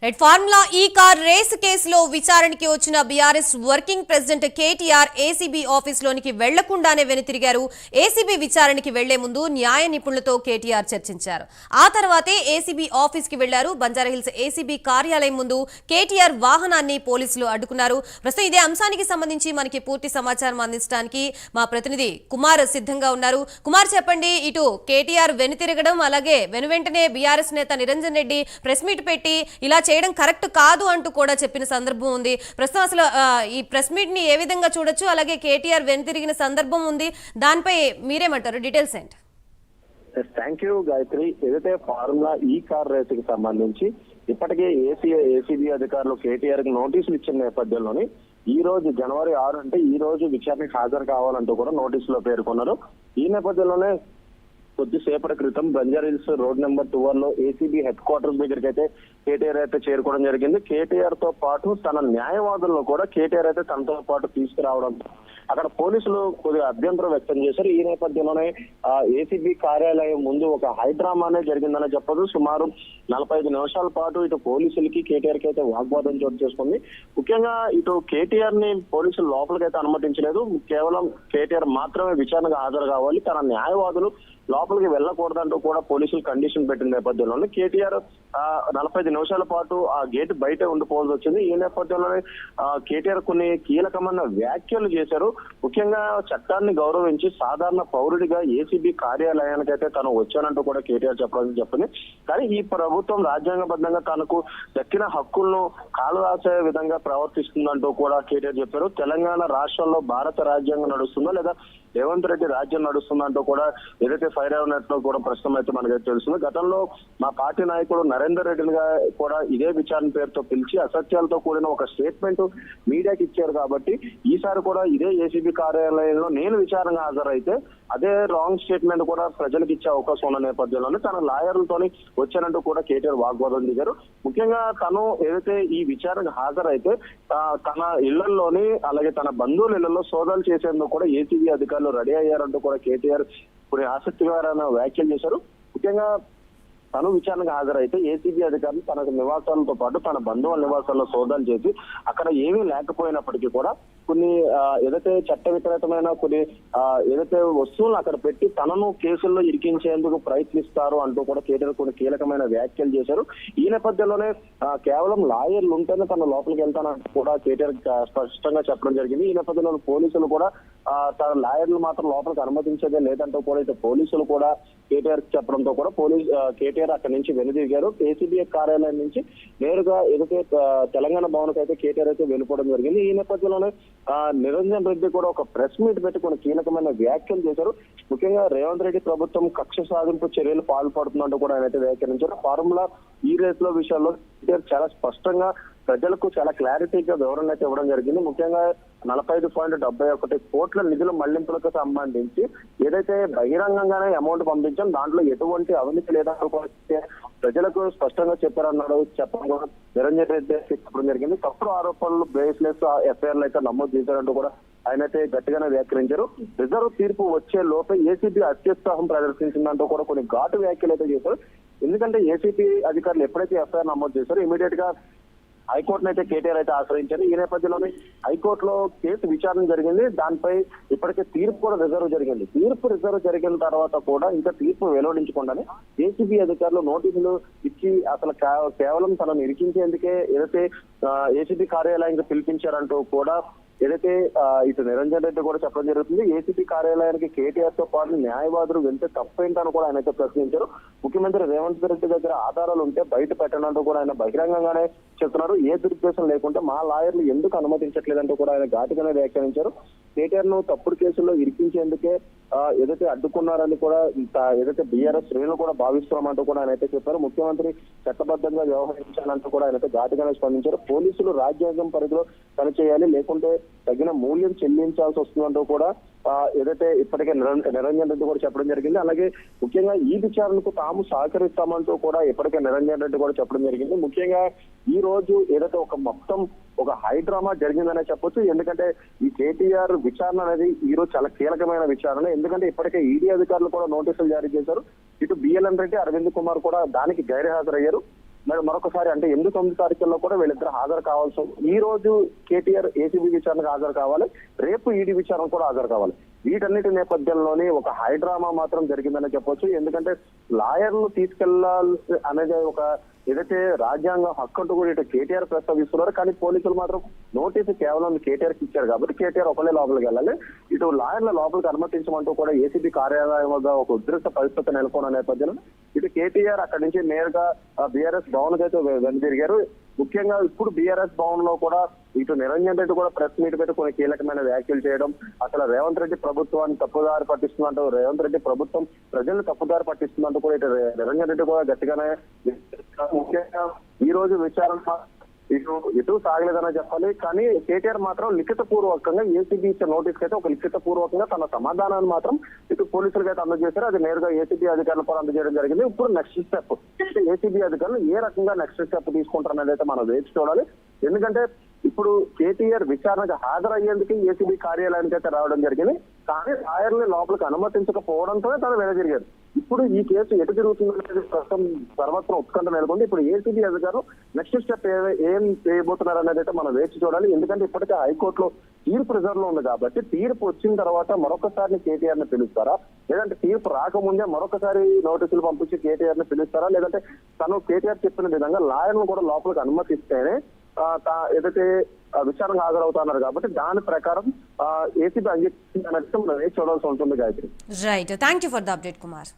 Formula ఈ car race కేసులో విచారణకి వచ్చిన BRS working president KTR ACB ఆఫీస్లోనికి వెళ్లకుండానే వెనుతిరిగారు. ఏసీబీ విచారణకి వెళ్లే ముందు న్యాయ నిపుణులతో కేటీఆర్ చర్చించారు. ఆ తర్వాతే ఏసీబీ ఆఫీస్ కి వెళ్లారు. బంజారాహిల్స్ ఏసీబీ కార్యాలయం ముందు కేటీఆర్ వాహనాన్ని పోలీసులు అడ్డుకున్నారు. ప్రస్తుతం ఇదే అంశానికి సంబంధించి మనకి పూర్తి సమాచారం అందించడానికి మా ప్రతినిధి కుమార్ సిద్ధంగా ఉన్నారు. కుమార్, చెప్పండి, ఇటు కేటీఆర్ వెనుతిరగడం, అలాగే వెనువెంటనే బీఆర్ఎస్ నేత నిరంజన్ రెడ్డి ప్రెస్ మీట్ పెట్టి ఇలా చేయడం కరెక్ట్ కాదు అంటూ కూడా చెప్పిన సందర్భం ఉంది. ప్రస్తుతం అసలు ఈ ప్రెస్ మీట్ ని ఏ విధంగా చూడొచ్చు, అలాగే కేటీఆర్ వెనుతిరిగిన సందర్భం ఉంది, దానిపై మీరేమంటారు? డీటెయిల్స్ ఏంటి? Thank you Gayatri. ఏదైతే ఫార్ములా ఈ కార్ రేస్ కి సంబంధించి ఇప్పటికే ఏసీబీ అధికారులు కేటీఆర్ కి నోటీసులు ఇచ్చిన నేపథ్యంలోని ఈ రోజు జనవరి 6 అంటే ఈ రోజు విచారణకు హాజరు కావాలంటూ కూడా నోటీసులో పేర్కొన్నారు. ఈ నేపథ్యంలోనే కొద్దిసేపటి క్రితం బంజారాహిల్స్ రోడ్ నెంబర్ 12 లో ఏసీబీ హెడ్ క్వార్టర్స్ దగ్గరికి అయితే కేటీఆర్ అయితే చేరుకోవడం జరిగింది. కేటీఆర్ తో పాటు తన న్యాయవాదులను కూడా కేటీఆర్ అయితే తనతో పాటు తీసుకురావడం, అక్కడ పోలీసులు కొద్దిగా అభ్యంతరం వ్యక్తం చేశారు. ఈ నేపథ్యంలోనే ఏసీబీ కార్యాలయం ముందు ఒక హైడ్రామానే జరిగిందని చెప్పదు. సుమారు 45 నిమిషాల పాటు ఇటు పోలీసులకి కేటీఆర్ కి అయితే వాగ్వాదం చోటు చేసుకుంది. ముఖ్యంగా ఇటు కేటీఆర్ ని పోలీసులు లోపలికి అయితే అనుమతించలేదు. కేవలం కేటీఆర్ మాత్రమే విచారణకు హాజరు కావాలి, తన న్యాయవాదులు లోపలికి వెళ్ళకూడదంటూ కూడా పోలీసులు కండిషన్ పెట్టిన నేపథ్యంలోనే కేటీఆర్ 45 నిమిషాల పాటు ఆ గేట్ బయటే ఉండిపోవాల్సి వచ్చింది. ఈ నేపథ్యంలోనే కేటీఆర్ కొన్ని కీలకమైన వ్యాఖ్యలు చేశారు. ముఖ్యంగా చట్టాన్ని గౌరవించి సాధారణ పౌరుడిగా ఏసీబీ కార్యాలయానికైతే తను వచ్చానంటూ కూడా కేటీఆర్ చెప్పడం చెప్పింది. కానీ ఈ ప్రభుత్వం రాజ్యాంగబద్ధంగా తనకు దక్కిన హక్కులను కాలురాసే విధంగా ప్రవర్తిస్తుందంటూ కూడా కేటీఆర్ చెప్పారు. తెలంగాణ రాష్ట్రంలో భారత రాజ్యాంగం నడుస్తుందో లేదా రేవంత్ రెడ్డి రాజ్యం నడుస్తుందంటూ కూడా ఏదైతే ఫైర్ అయినట్లు కూడా ప్రశ్న అయితే మనకైతే తెలుస్తుంది. గతంలో మా పార్టీ నాయకుడు నరేందర్ రెడ్డిని కూడా ఇదే విచారణ పేరుతో పిలిచి అసత్యాలతో కూడిన ఒక స్టేట్మెంట్ మీడియాకి ఇచ్చారు. కాబట్టి ఈసారి కూడా ఇదే ఏసీబీ కార్యాలయంలో నేను విచారణ హాజరైతే అదే రాంగ్ స్టేట్మెంట్ కూడా ప్రజలకు ఇచ్చే అవకాశం ఉన్న నేపథ్యంలోనే తన లాయర్లతోని వచ్చానంటూ కూడా కేటీఆర్ వాగ్వాదం దిగారు. ముఖ్యంగా తను ఏదైతే ఈ విచారణకు హాజరైతే తన ఇళ్లలోని అలాగే తన బంధువుల ఇళ్లలో సోదాలు చేసేందుకు కూడా ఏసీబీ అధికారులు రెడీ అయ్యారంటూ కూడా కేటీఆర్ కొన్ని ఆసక్తికరమైన వ్యాఖ్యలు చేశారు. ముఖ్యంగా తను విచారణకు హాజరైతే ఏసీబీ అధికారులు తన నివాసాలతో పాటు తన బంధువుల నివాసాల్లో సోదాలు చేసి అక్కడ ఏమీ లేకపోయినప్పటికీ కూడా కొన్ని ఏదైతే చట్ట వ్యతిరేకమైన కొన్ని ఏదైతే వస్తువులను అక్కడ పెట్టి తనను కేసుల్లో ఇరికించేందుకు ప్రయత్నిస్తారు అంటూ కూడా కేటీఆర్ కొన్ని కీలకమైన వ్యాఖ్యలు చేశారు. ఈ నేపథ్యంలోనే కేవలం లాయర్లు ఉంటేనే తన లోపలికి వెళ్తానంటూ కూడా కేటీఆర్ స్పష్టంగా చెప్పడం జరిగింది. ఈ నేపథ్యంలో పోలీసులు కూడా తన లాయర్లు మాత్రం లోపలికి అనుమతించేదే లేదంటూ కూడా ఇటు పోలీసులు కూడా కేటీఆర్ చెప్పడంతో కూడా కేటీఆర్ అక్కడి నుంచి వెనుదిరిగారు. ఏసీబీ కార్యాలయం నుంచి నేరుగా ఏదైతే తెలంగాణ భవన్కి అయితే కేటీఆర్ అయితే వెళ్ళిపోవడం జరిగింది. ఈ నేపథ్యంలోనే నిరంజన్ రెడ్డి కూడా ఒక ప్రెస్ మీట్ పెట్టి కొన్ని కీలకమైన వ్యాఖ్యలు చేశారు. ముఖ్యంగా రేవంత్ రెడ్డి ప్రభుత్వం కక్ష సాధింపు చర్యలు పాల్పడుతుందంటూ కూడా ఆయన అయితే వ్యాఖ్యానించారు. ఫార్ములా ఈ రేస్ లో విషయాల్లో కేటీఆర్ చాలా స్పష్టంగా ప్రజలకు చాలా క్లారిటీగా వివరణ అయితే ఇవ్వడం జరిగింది. ముఖ్యంగా 45.71 కోట్ల నిధుల మళ్లింపులకు సంబంధించి ఏదైతే బహిరంగంగానే అమౌంట్ పంపించాం, దాంట్లో ఎటువంటి అవినీతి లేదంటూ ప్రజలకు స్పష్టంగా చెప్పారన్నాడు. చెప్పడం కూడా నిరంజన్ రెడ్డి చెప్పడం జరిగింది. తప్పుడు ఆరోపణలు బేస్లెస్ ఎఫ్ఐఆర్లు అయితే నమోదు చేశారంటూ కూడా ఆయన అయితే గట్టిగానే వ్యాఖ్యానించారు. రిజర్వ్ తీర్పు వచ్చే లోపే ఏసీబీ అత్యుత్సాహం ప్రదర్శించిందంటూ కూడా కొన్ని ఘాటు వ్యాఖ్యలు అయితే చేశారు. ఎందుకంటే ఏసీబీ అధికారులు ఎప్పుడైతే ఎఫ్ఐఆర్ నమోదు చేశారో ఇమీడియట్ గా హైకోర్టును అయితే కేటీఆర్ అయితే ఆశ్రయించారు. ఈ నేపథ్యంలోనే హైకోర్టులో కేసు విచారణ జరిగింది. దానిపై ఇప్పటికే తీర్పు కూడా రిజర్వ్ జరిగింది. తీర్పు రిజర్వ్ జరిగిన తర్వాత కూడా ఇంకా తీర్పు వెలువడించకుండానే ఏసీబీ అధికారులు నోటీసులు ఇచ్చి అసలు కేవలం తనను ఇరికించేందుకే ఏదైతే ఏసీబీ కార్యాలయానికి పిలిపించారంటూ కూడా ఏదైతే ఇటు నిరంజన్ రెడ్డి కూడా చెప్పడం జరుగుతుంది. ఏసీబీ కార్యాలయానికి కేటీఆర్ తో పాటు న్యాయవాదులు వెళ్తే తప్పేంటని కూడా ఆయన అయితే ప్రశ్నించారు. ముఖ్యమంత్రి రేవంత్ రెడ్డి దగ్గర ఆధారాలు ఉంటే బయట పెట్టనంటూ కూడా ఆయన బహిరంగంగానే చెప్తున్నారు. ఏ దురుద్దేశం లేకుంటే మా లాయర్లు ఎందుకు అనుమతించట్లేదంటూ కూడా ఆయన ఘాటుగానే వ్యాఖ్యానించారు. కేటీఆర్ ను తప్పుడు కేసుల్లో ఇరికించేందుకే ఏదైతే అడ్డుకున్నారని కూడా ఏదైతే బీఆర్ఎస్ శ్రేణులు కూడా భావిస్తున్నామంటూ కూడా ఆయన అయితే చెప్పారు. ముఖ్యమంత్రి చట్టబద్ధంగా వ్యవహరించాలంటూ కూడా ఆయన అయితే ఘాటుగానే స్పందించారు. పోలీసులు రాజ్యాంగం పరిధిలో పనిచేయాలి, లేకుంటే తగిన మూల్యం చెల్లించాల్సి వస్తుందంటూ కూడా ఏదైతే ఇప్పటికే నిరంజన్ రెడ్డి కూడా చెప్పడం జరిగింది. అలాగే ముఖ్యంగా ఈ విచారణకు తాము సహకరిస్తామంటూ కూడా ఇప్పటికే నిరంజన్ రెడ్డి కూడా చెప్పడం జరిగింది. ముఖ్యంగా ఈ రోజు ఏదైతే ఒక హైడ్రామా జరిగిందనే చెప్పొచ్చు. ఎందుకంటే ఈ కేటీఆర్ విచారణ అనేది ఈ రోజు చాలా కీలకమైన విచారణ. ఎందుకంటే ఇప్పటికే ఈడీ అధికారులు కూడా నోటీసులు జారీ చేశారు. ఇటు బిఎల్ఎన్ రెడ్డి, అరవింద్ కుమార్ కూడా దానికి గైర్హాజరయ్యారు. మరి మరొకసారి అంటే 8-9 తారీఖుల్లో కూడా వీళ్ళిద్దరు హాజరు కావాల్సి, ఈ రోజు కేటీఆర్ ఏసీబీ విచారణకు హాజరు కావాలి, రేపు ఈడీ విచారణ కూడా హాజరు కావాలి. వీటన్నిటి నేపథ్యంలోనే ఒక హైడ్రామా మాత్రం జరిగిందని చెప్పొచ్చు. ఎందుకంటే లాయర్లు తీసుకెళ్లాలి అనేది ఒక ఏదైతే రాజ్యాంగ హక్కు అంటూ కూడా ఇటు కేటీఆర్ ప్రస్తావిస్తున్నారు. కానీ పోలీసులు మాత్రం నోటీసు కేవలం కేటీఆర్ కి ఇచ్చారు కాబట్టి కేటీఆర్ ఒకళ్ళే లోపలికి వెళ్ళాలి, ఇటు లాయర్ల లోపలికి అనుమతించమంటూ కూడా ఏసీబీ కార్యాలయం వద్ద ఒక ఉద్రిక్త పరిస్థితి నెలకొన్న నేపథ్యంలో ఇటు కేటీఆర్ అక్కడి నుంచి నేరుగా బీఆర్ఎస్ భవన్ కి అయితే వెనుదిరిగారు. ముఖ్యంగా ఇప్పుడు బీఆర్ఎస్ భవన్ లో కూడా ఇటు నిరంజన్ రెడ్డి కూడా ప్రెస్ మీట్ పెట్టి కొన్ని కీలకమైన వ్యాఖ్యలు చేయడం, అసలు రేవంత్ రెడ్డి ప్రభుత్వాన్ని తప్పుదారి పట్టిస్తుందంటూ, రేవంత్ రెడ్డి ప్రభుత్వం ప్రజలను తప్పుదారి పట్టిస్తుందంటూ కూడా ఇటు నిరంజన్ రెడ్డి కూడా గట్టిగానే, ముఖ్యంగా ఈ రోజు విచారణ ఇటు సాగలేదనే చెప్పాలి. కానీ కేటీఆర్ మాత్రం లిఖిత పూర్వకంగా ఏసీబీ ఇచ్చే నోటీస్ అయితే ఒక లిఖిత పూర్వకంగా తన సమాధానాన్ని మాత్రం ఇటు పోలీసులకు అయితే అందజేశారు. అది నేరుగా ఏసీబీ అధికారులు కూడా అందజేయడం జరిగింది. ఇప్పుడు నెక్స్ట్ స్టెప్ ఏసీబీ అధికారులు ఏ రకంగా నెక్స్ట్ స్టెప్ తీసుకుంటారనేది అయితే మనం వేచి చూడాలి. ఎందుకంటే ఇప్పుడు కేటీఆర్ విచారణకు హాజరయ్యేందుకు ఏసీబీ కార్యాలయానికి అయితే రావడం జరిగింది. కానీ లాయర్ని లోపలికి అనుమతించకపోవడంతో తను వెనదిరిగారు. ఇప్పుడు ఈ కేసు ఎటు జరుగుతుందనేది ప్రస్తుతం సర్వత్రం ఉత్కంఠ నెలకొంది. ఇప్పుడు ఏసీబీ అధికారులు నెక్స్ట్ స్టెప్ ఏం చేయబోతున్నారు అనేది అయితే మనం వేచి చూడాలి. ఎందుకంటే ఇప్పటికే హైకోర్టులో తీర్పు రిజర్వ్ లో ఉంది కాబట్టి తీర్పు వచ్చిన తర్వాత మరొకసారి కేటీఆర్ ని పిలుస్తారా, లేదంటే తీర్పు రాకముందే మరొకసారి నోటీసులు పంపించి కేటీఆర్ ని పిలుస్తారా, లేదంటే తను కేటీఆర్ చెప్పిన విధంగా లాయర్ను కూడా లోపలికి అనుమతిస్తేనే ఏదైతే విచారణకు హాజరవుతున్నారు కాబట్టి దాని ప్రకారం ఏసీబీ అంగీకరించినట్టు మనం వేచి చూడాల్సి ఉంటుంది. Gayatri, right, thank you for the update Kumar.